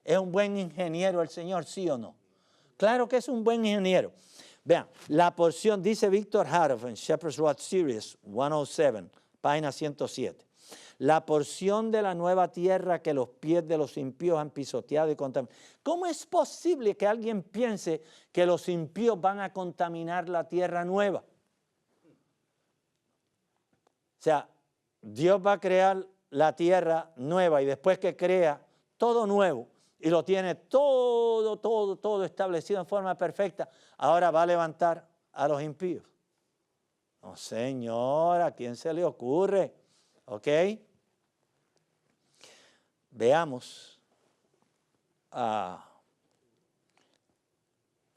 ¿Es un buen ingeniero el Señor, sí o no? Claro que es un buen ingeniero. Vean, la porción, dice Víctor Harold en Shepherd's Rod Series 107, página 107. La porción de la nueva tierra que los pies de los impíos han pisoteado y contaminado. ¿Cómo es posible que alguien piense que los impíos van a contaminar la tierra nueva? O sea, Dios va a crear la tierra nueva y después que crea todo nuevo y lo tiene todo establecido en forma perfecta, ahora va a levantar a los impíos. No, Señor, ¿a quién se le ocurre? ¿Ok? Veamos.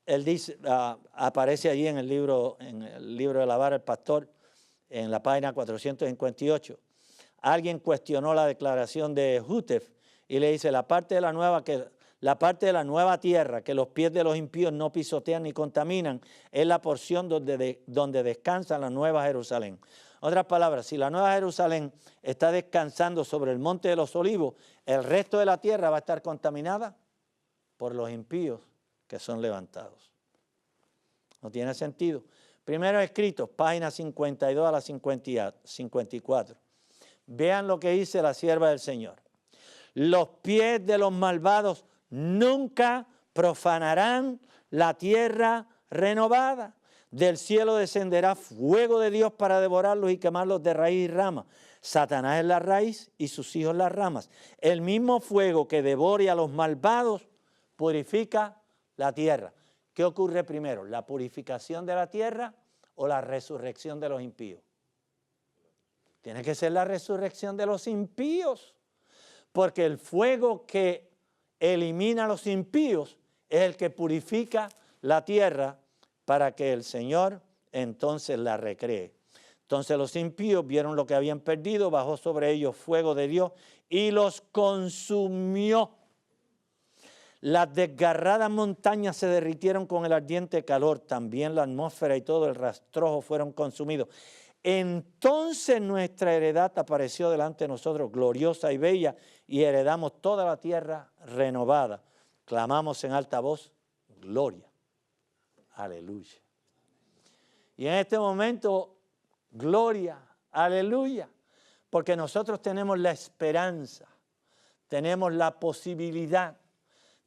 Él dice, aparece allí en el libro de la vara del pastor, en la página 458. Alguien cuestionó la declaración de Hutef y le dice, la parte de la nueva tierra que los pies de los impíos no pisotean ni contaminan es la porción donde descansa la nueva Jerusalén. En otras palabras, si la nueva Jerusalén está descansando sobre el monte de los olivos, el resto de la tierra va a estar contaminada por los impíos que son levantados. No tiene sentido. Primero escritos, página 52 a la 54. Vean lo que dice la sierva del Señor. Los pies de los malvados nunca profanarán la tierra renovada. Del cielo descenderá fuego de Dios para devorarlos y quemarlos de raíz y rama. Satanás es la raíz y sus hijos las ramas. El mismo fuego que devore a los malvados purifica la tierra. ¿Qué ocurre primero? ¿La purificación de la tierra o la resurrección de los impíos? Tiene que ser la resurrección de los impíos, porque el fuego que elimina a los impíos es el que purifica la tierra para que el Señor entonces la recree. Entonces los impíos vieron lo que habían perdido, bajó sobre ellos fuego de Dios y los consumió. Las desgarradas montañas se derritieron con el ardiente calor, también la atmósfera y todo el rastrojo fueron consumidos. Entonces nuestra heredad apareció delante de nosotros, gloriosa y bella, y heredamos toda la tierra renovada. Clamamos en alta voz, gloria. Aleluya. Y en este momento, gloria, aleluya, porque nosotros tenemos la esperanza, tenemos la posibilidad,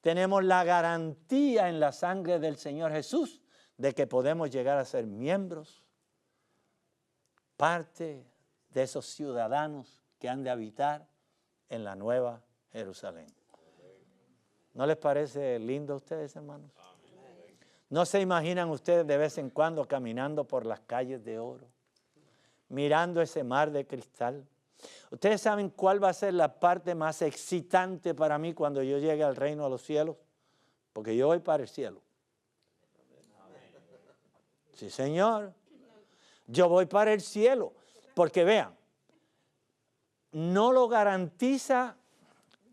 tenemos la garantía en la sangre del Señor Jesús de que podemos llegar a ser miembros, parte de esos ciudadanos que han de habitar en la nueva Jerusalén. ¿No les parece lindo a ustedes, hermanos? ¿No se imaginan ustedes de vez en cuando caminando por las calles de oro, mirando ese mar de cristal? ¿Ustedes saben cuál va a ser la parte más excitante para mí cuando yo llegue al reino de los cielos? Porque yo voy para el cielo. Sí, Señor. Yo voy para el cielo. Porque vean, no lo garantiza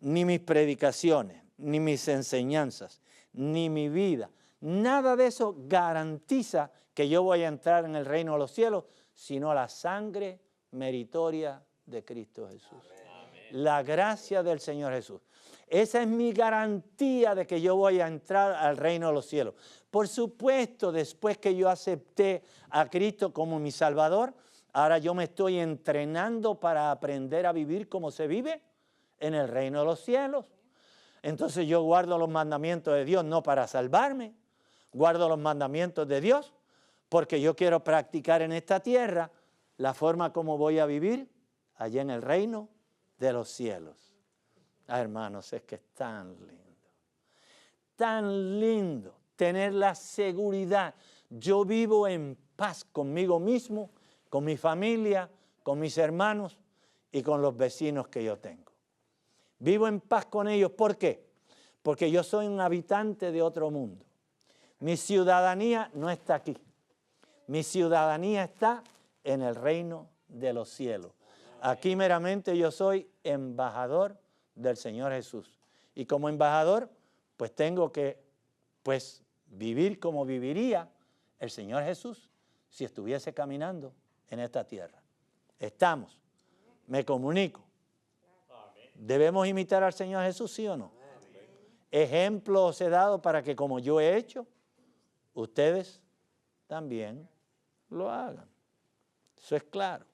ni mis predicaciones, ni mis enseñanzas, ni mi vida. Nada de eso garantiza que yo voy a entrar en el reino de los cielos, sino la sangre meritoria de Cristo Jesús. Amén. La gracia del Señor Jesús. Esa es mi garantía de que yo voy a entrar al reino de los cielos. Por supuesto, después que yo acepté a Cristo como mi Salvador, ahora yo me estoy entrenando para aprender a vivir como se vive en el reino de los cielos. Entonces yo guardo los mandamientos de Dios no para salvarme, guardo los mandamientos de Dios porque yo quiero practicar en esta tierra la forma como voy a vivir allá en el reino de los cielos. Hermanos, es que es tan lindo tener la seguridad. Yo vivo en paz conmigo mismo, con mi familia, con mis hermanos y con los vecinos que yo tengo. Vivo en paz con ellos. ¿Por qué? Porque yo soy un habitante de otro mundo. Mi ciudadanía no está aquí. Mi ciudadanía está en el reino de los cielos. Aquí meramente yo soy embajador del Señor Jesús. Y como embajador, pues tengo que vivir como viviría el Señor Jesús si estuviese caminando en esta tierra. Estamos. Me comunico. ¿Debemos imitar al Señor Jesús, sí o no? Ejemplo os he dado para que como yo he hecho, ustedes también lo hagan. Eso es claro.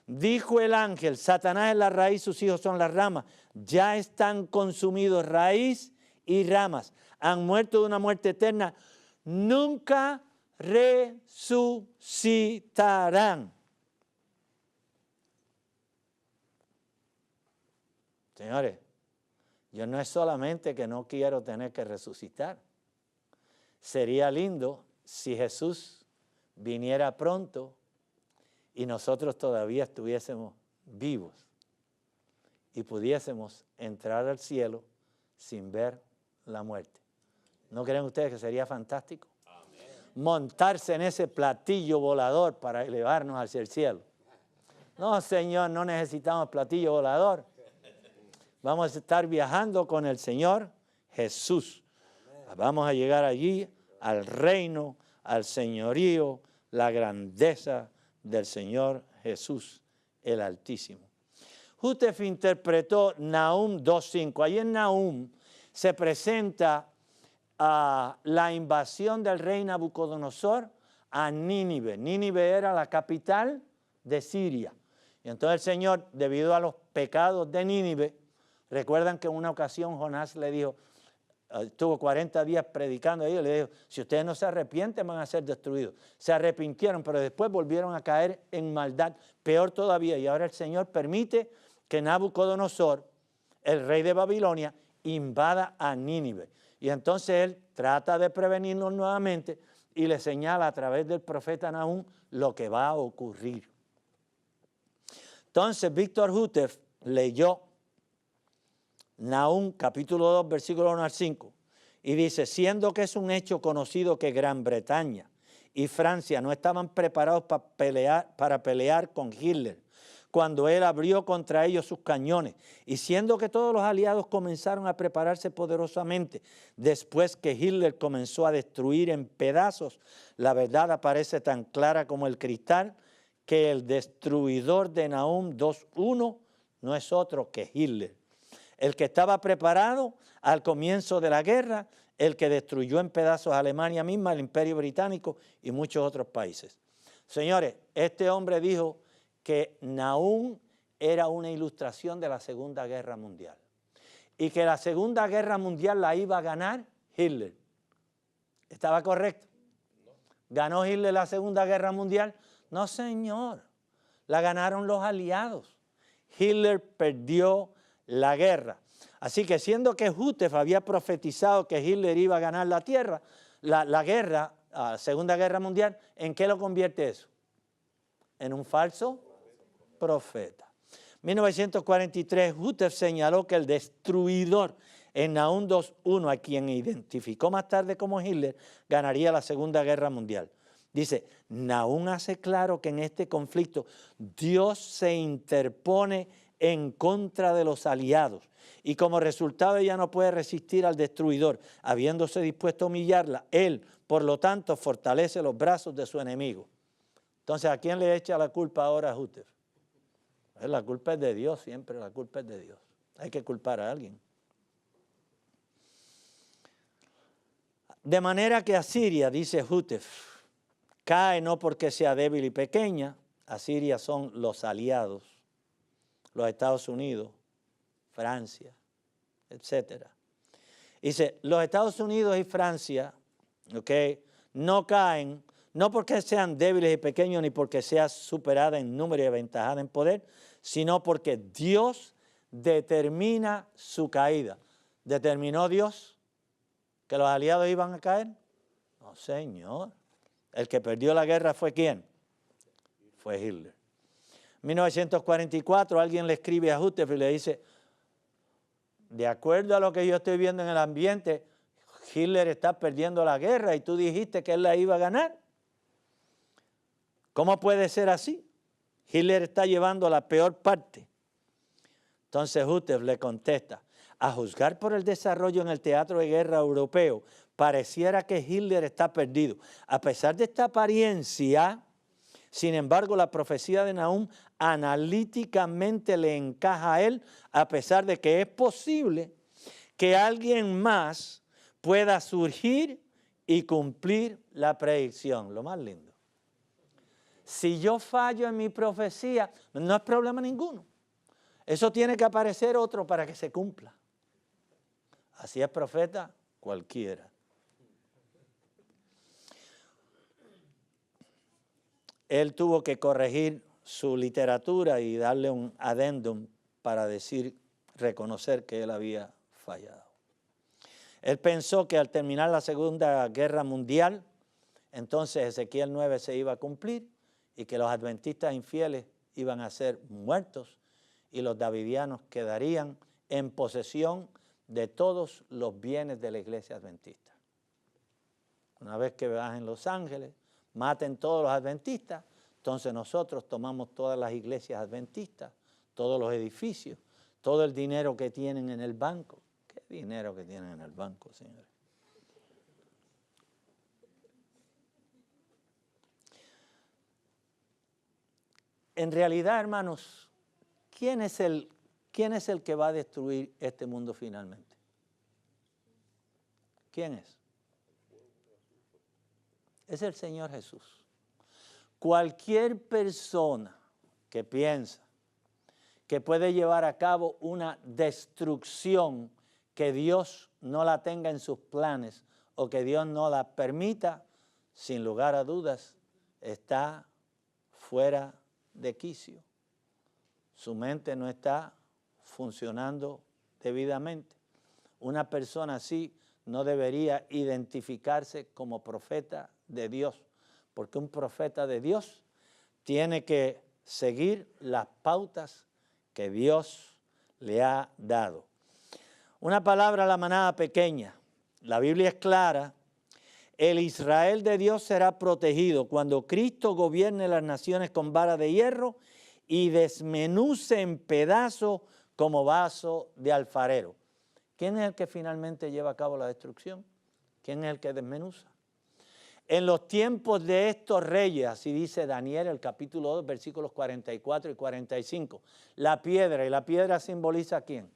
Dijo el ángel, Satanás es la raíz, sus hijos son las ramas. Ya están consumidos raíz y ramas. Han muerto de una muerte eterna. Nunca resucitarán. Señores, yo no es solamente que no quiero tener que resucitar. Sería lindo si Jesús viniera pronto y nosotros todavía estuviésemos vivos y pudiésemos entrar al cielo sin ver la muerte. ¿No creen ustedes que sería fantástico? Amén. Montarse en ese platillo volador para elevarnos hacia el cielo. No, Señor, no necesitamos platillo volador. Vamos a estar viajando con el Señor Jesús. Vamos a llegar allí al reino, al señorío, la grandeza del Señor Jesús, el Altísimo. Hutef interpretó Nahum 2:5. Ahí en Nahum se presenta la invasión del rey Nabucodonosor a Nínive. Nínive era la capital de Siria. Y entonces el Señor, debido a los pecados de Nínive, recuerdan que en una ocasión Jonás le dijo, estuvo 40 días predicando a ellos, le dijo, si ustedes no se arrepienten van a ser destruidos. Se arrepintieron, pero después volvieron a caer en maldad, peor todavía. Y ahora el Señor permite que Nabucodonosor, el rey de Babilonia, invada a Nínive. Y entonces él trata de prevenirlos nuevamente y le señala a través del profeta Nahum lo que va a ocurrir. Entonces Víctor Hutef leyó Nahum capítulo 2 versículo 1 al 5 y dice, siendo que es un hecho conocido que Gran Bretaña y Francia no estaban preparados para pelear con Hitler cuando él abrió contra ellos sus cañones, y siendo que todos los aliados comenzaron a prepararse poderosamente después que Hitler comenzó a destruir en pedazos, la verdad aparece tan clara como el cristal que el destruidor de Nahum 2:1 no es otro que Hitler, el que estaba preparado al comienzo de la guerra, el que destruyó en pedazos a Alemania misma, el Imperio Británico y muchos otros países. Señores, este hombre dijo que Nahum era una ilustración de la Segunda Guerra Mundial y que la Segunda Guerra Mundial la iba a ganar Hitler. ¿Estaba correcto? ¿Ganó Hitler la Segunda Guerra Mundial? No, señor. La ganaron los aliados. Hitler perdió la guerra. Así que siendo que Hutef había profetizado que Hitler iba a ganar la tierra, la guerra, la Segunda Guerra Mundial, ¿en qué lo convierte eso? En un falso profeta. En 1943, Hutef señaló que el destruidor en Nahum 2:1, a quien identificó más tarde como Hitler, ganaría la Segunda Guerra Mundial. Dice, Nahum hace claro que en este conflicto Dios se interpone en contra de los aliados y como resultado ella no puede resistir al destruidor, habiéndose dispuesto a humillarla. Él, por lo tanto, fortalece los brazos de su enemigo. Entonces, ¿a quién le echa la culpa ahora a Hutef? La culpa es de Dios, siempre la culpa es de Dios. Hay que culpar a alguien. De manera que Asiria, dice Hutef, cae no porque sea débil y pequeña. Asiria son los aliados, los Estados Unidos, Francia, etc. Dice, los Estados Unidos y Francia, no caen, no porque sean débiles y pequeños, ni porque sea superada en número y aventajada en poder, sino porque Dios determina su caída. ¿Determinó Dios que los aliados iban a caer? No, señor. El que perdió la guerra fue ¿quién? Fue Hitler. En 1944 alguien le escribe a Hutef y le dice, de acuerdo a lo que yo estoy viendo en el ambiente, Hitler está perdiendo la guerra y tú dijiste que él la iba a ganar. ¿Cómo puede ser así? Hitler está llevando la peor parte. Entonces Hutef le contesta, a juzgar por el desarrollo en el teatro de guerra europeo, pareciera que Hitler está perdido. A pesar de esta apariencia, sin embargo, la profecía de Nahum analíticamente le encaja a él, a pesar de que es posible que alguien más pueda surgir y cumplir la predicción. Lo más lindo. Si yo fallo en mi profecía, no es problema ninguno. Eso tiene que aparecer otro para que se cumpla. Así es profeta cualquiera. Él tuvo que corregir su literatura y darle un adendum para reconocer que él había fallado. Él pensó que al terminar la Segunda Guerra Mundial, entonces Ezequiel 9 se iba a cumplir y que los adventistas infieles iban a ser muertos y los davidianos quedarían en posesión de todos los bienes de la iglesia adventista. Una vez que bajen los ángeles, maten todos los adventistas, entonces nosotros tomamos todas las iglesias adventistas, todos los edificios, todo el dinero que tienen en el banco. ¿Qué dinero que tienen en el banco, señores? En realidad, hermanos, ¿quién es el que va a destruir este mundo finalmente? ¿Quién es? Es el Señor Jesús. Cualquier persona que piensa que puede llevar a cabo una destrucción que Dios no la tenga en sus planes o que Dios no la permita, sin lugar a dudas, está fuera de quicio. Su mente no está funcionando debidamente. Una persona así no debería identificarse como profeta de Dios, porque un profeta de Dios tiene que seguir las pautas que Dios le ha dado. Una palabra a la manada pequeña. La Biblia es clara. El Israel de Dios será protegido cuando Cristo gobierne las naciones con vara de hierro y desmenuce en pedazos como vaso de alfarero. ¿Quién es el que finalmente lleva a cabo la destrucción? ¿Quién es el que desmenuza? En los tiempos de estos reyes, así dice Daniel, el capítulo 2, versículos 44 y 45, la piedra simboliza ¿a quién?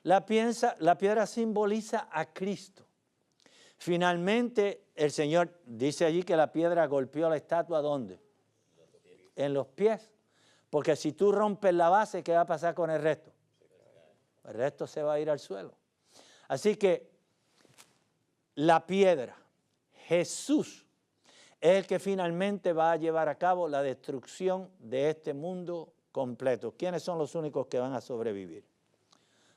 La piedra simboliza a Cristo. Finalmente, el Señor dice allí que la piedra golpeó la estatua, ¿dónde? En los pies. Porque si tú rompes la base, ¿qué va a pasar con el resto? El resto se va a ir al suelo. Así que la piedra, Jesús, es el que finalmente va a llevar a cabo la destrucción de este mundo completo. ¿Quiénes son los únicos que van a sobrevivir?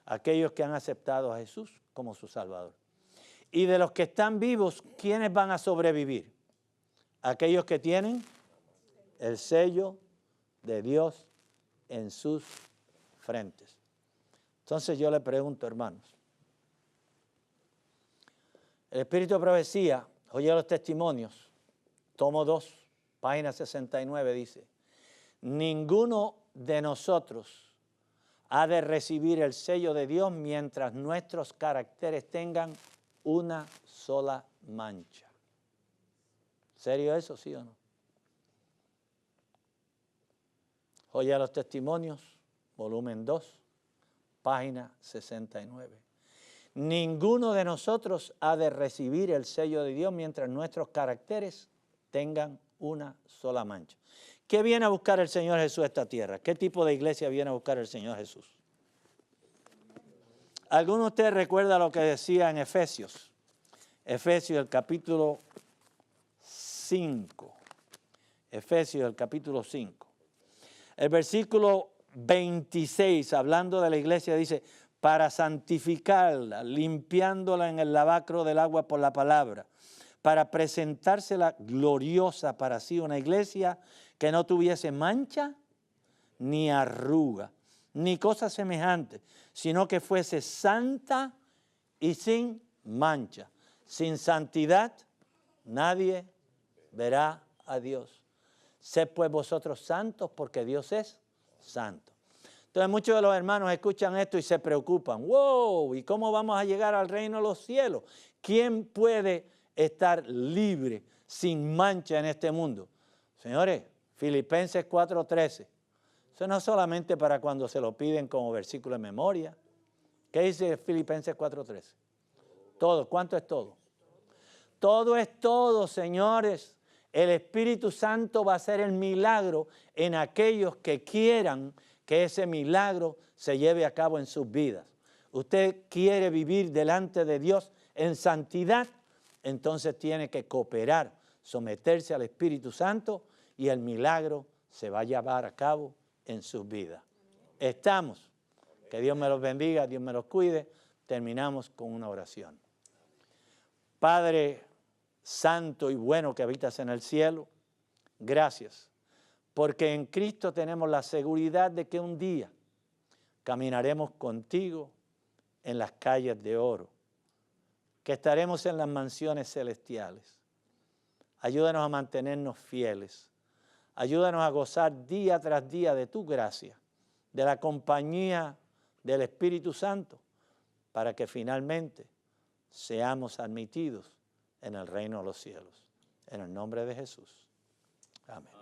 Aquellos que han aceptado a Jesús como su Salvador. Y de los que están vivos, ¿quiénes van a sobrevivir? Aquellos que tienen el sello de Dios en sus frentes. Entonces yo le pregunto, hermanos, el Espíritu de profecía, oye los testimonios, tomo 2, página 69, dice, ninguno de nosotros ha de recibir el sello de Dios mientras nuestros caracteres tengan una sola mancha. ¿Serio eso, sí o no? Joya de los Testimonios, volumen 2, página 69. Ninguno de nosotros ha de recibir el sello de Dios mientras nuestros caracteres tengan una sola mancha. ¿Qué viene a buscar el Señor Jesús a esta tierra? ¿Qué tipo de iglesia viene a buscar el Señor Jesús? ¿Alguno de ustedes recuerda lo que decía en Efesios? Efesios, el capítulo 5. Efesios, el capítulo 5. El versículo 26, hablando de la iglesia, dice, para santificarla, limpiándola en el lavacro del agua por la palabra, para presentársela gloriosa para sí, una iglesia que no tuviese mancha, ni arruga, ni cosa semejante, sino que fuese santa y sin mancha. Sin santidad nadie verá a Dios. Sed pues vosotros santos porque Dios es santo. Entonces muchos de los hermanos escuchan esto y se preocupan. ¡Wow! ¿Y cómo vamos a llegar al reino de los cielos? ¿Quién puede estar libre, sin mancha en este mundo? Señores, Filipenses 4:13. Eso no es solamente para cuando se lo piden como versículo de memoria. ¿Qué dice Filipenses 4:13? Todo. ¿Cuánto es todo? Todo es todo, señores. El Espíritu Santo va a hacer el milagro en aquellos que quieran que ese milagro se lleve a cabo en sus vidas. Usted quiere vivir delante de Dios en santidad, entonces tiene que cooperar, someterse al Espíritu Santo y el milagro se va a llevar a cabo en sus vidas. Estamos. Que Dios me los bendiga, Dios me los cuide. Terminamos con una oración. Padre santo y bueno que habitas en el cielo, gracias, porque en Cristo tenemos la seguridad de que un día caminaremos contigo en las calles de oro, que estaremos en las mansiones celestiales. Ayúdanos a mantenernos fieles, ayúdanos a gozar día tras día de tu gracia, de la compañía del Espíritu Santo, para que finalmente seamos admitidos en el reino de los cielos. En el nombre de Jesús. Amén.